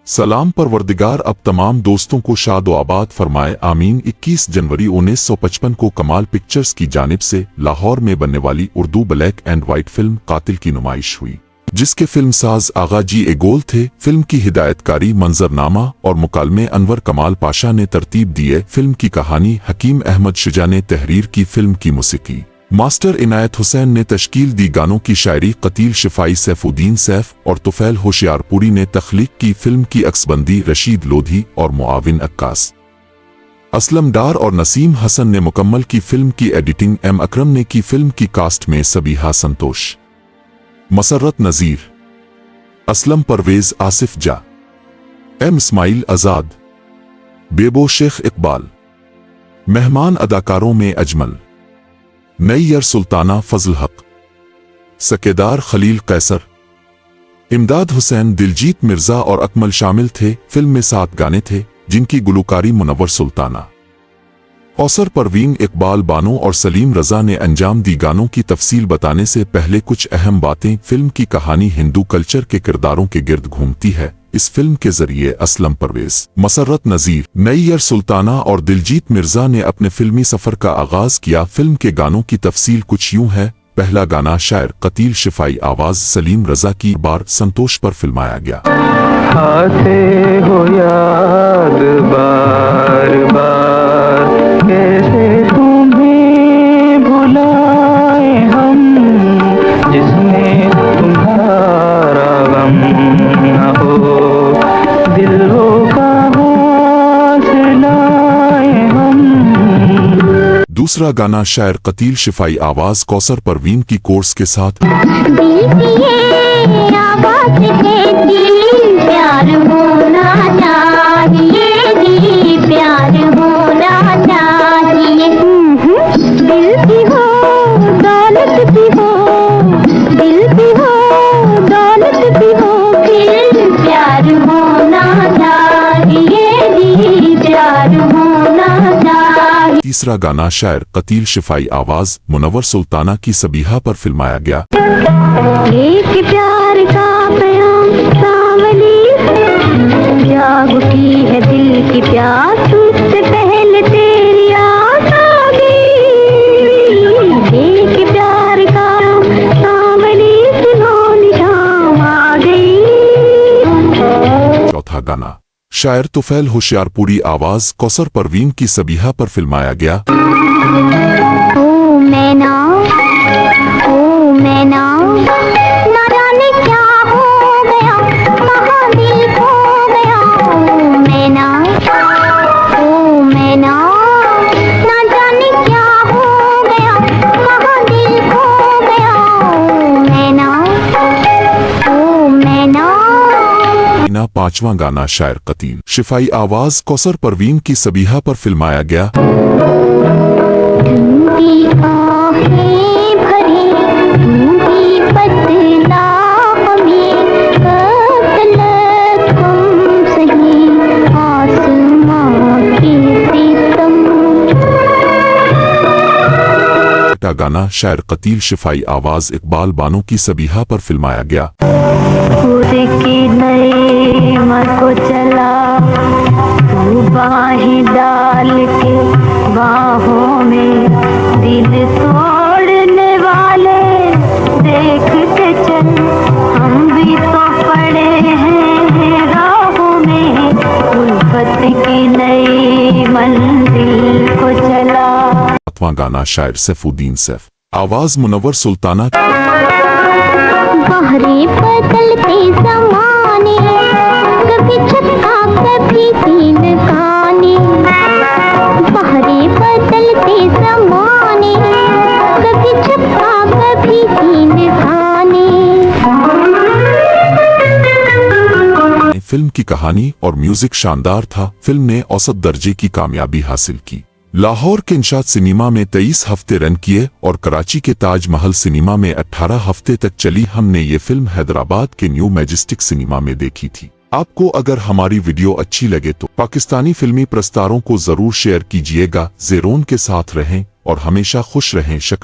सलाम परवरदिगार अब तमाम दोस्तों को शाद व आबाद फरमाए आमीन। 21 जनवरी 1955 को कमाल पिक्चर्स की जानिब से लाहौर में बनने वाली Urdu black and white film कातिल की नुमाइश हुई, जिसके फिल्मसाज आगा जी एगोल थे। फिल्म की हिदायतकारी मंजरनामा और मुकालमे अनवर कमाल पाशा ने तरतीब दिए। फिल्म की कहानी हकीम अहमद शुजा ने तहरीर की। फिल्म की मुसीकी मास्टर इनायत हुसैन ने तश्कील दी। गानों की शायरी कतील शिफाई सैफुद्दीन सैफ और तुफैल होशियारपुरी ने तख्लीक की। फिल्म की अक्सबंदी रशीद लोधी और मुआविन अक्कास असलम डार और नसीम हसन ने मुकम्मल की। फिल्म की एडिटिंग एम अकरम ने की। फिल्म की कास्ट में सबीहा संतोष, मसर्रत नज़ीर, असलम परवेज, आसिफ जा, एम इस्माइल आजाद, बेबो शेख इकबाल। मेहमान अदाकारों में अजमल, नैयर सुल्ताना फजल हक, सकेदार खलील कैसर, इमदाद हुसैन, दिलजीत मिर्जा और अकमल शामिल थे। फिल्म में 7 गाने थे जिनकी गुलकारी मुनव्वर सुल्ताना, कौसर परवीन, इकबाल बानो और सलीम रजा ने अंजाम दी। गानों की तफसील बताने से पहले कुछ अहम बातें। फिल्म की कहानी हिंदू कल्चर के किरदारों के गिर्द घूमती है। इस फिल्म के जरिए असलम परवेज, मसर्रत नज़ीर, नैयर सुल्ताना और दिलजीत मिर्जा ने अपने फिल्मी सफर का आगाज किया। फिल्म के गानों की तफसील कुछ यूं है। पहला गाना शायर कतील शिफाई, आवाज सलीम रजा की, बार संतोष पर फिल्माया गया। आते हो याद बार बार, कैसे तुम्हें भुलाए हम, जिसमें तुम्हारा गम न हो, दिलों का हौसलाए हम। दूसरा गाना शायर कतील शिफाई, आवाज कौसर परवीन की कोर्स के साथ। प्यार होना चाहिए, प्यार होना चाहिए। दिल की हो दौलत की हो, दिल की हो दौलत की हो, फिर प्यार होना चाहिए, प्यार होना चाहिए। तीसरा गाना शायर कतील शिफाई, आवाज मुनव्वर सुल्ताना की, सबीहा पर फिल्माया गया। एक प्यार का प्याम सावली जागती है, दिल की प्यास तुझसे पहले तेरी आस आ गई। एक प्यार का सावली सुनो निशाम आ गई। चौथा गाना शायर तुफैल होशियारपुरी, आवाज कौसर परवीन की, सबीहा पर फिल्माया गया। ओ मैना, ओ मैना, ना जाने क्या हो गया, कहाँ दिल खो गया। ओ मैना, ओ मैना, ना जाने क्या हो गया, कहाँ दिल खो गया। ओ मैना, ओ मैना। पांचवां गाना शायर कतील शिफाई, आवाज कौसर परवीन की, सबीहा पर फिल्माया गया। गाना शायर कतील शिफाई, आवाज इकबाल बानो की, सबीहा पर फिल्माया गया। खुद की नई मत को चला, तू बाहें डाल के बाहों में, दिल तोड़ने वाले देख के चल, हम भी तो पड़े हैं राहों में, उल्फत की नई मंजिल को चला। सातवां गाना शायर सैफुद्दीन सैफ, आवाज मुनव्वर सुल्ताना। बहरे बदलते ज़माने, कभी छक्का कभी तीन खाने। बहरे बदलते ज़माने, कभी छक्का कभी तीन खाने। फिल्म की कहानी और म्यूजिक शानदार था। फिल्म ने औसत दर्जे की कामयाबी हासिल की। लाहौर के इंशाद सिनेमा में 23 हफ्ते रन किए और कराची के ताज महल सिनेमा में 18 हफ्ते तक चली। हमने ये फिल्म हैदराबाद के न्यू मैजेस्टिक सिनेमा में देखी थी। आपको अगर हमारी वीडियो अच्छी लगे तो पाकिस्तानी फिल्मी प्रस्तारों को जरूर शेयर कीजिएगा। ज़ेरोन के साथ रहें और हमेशा खुश रहें। शुक्रिया।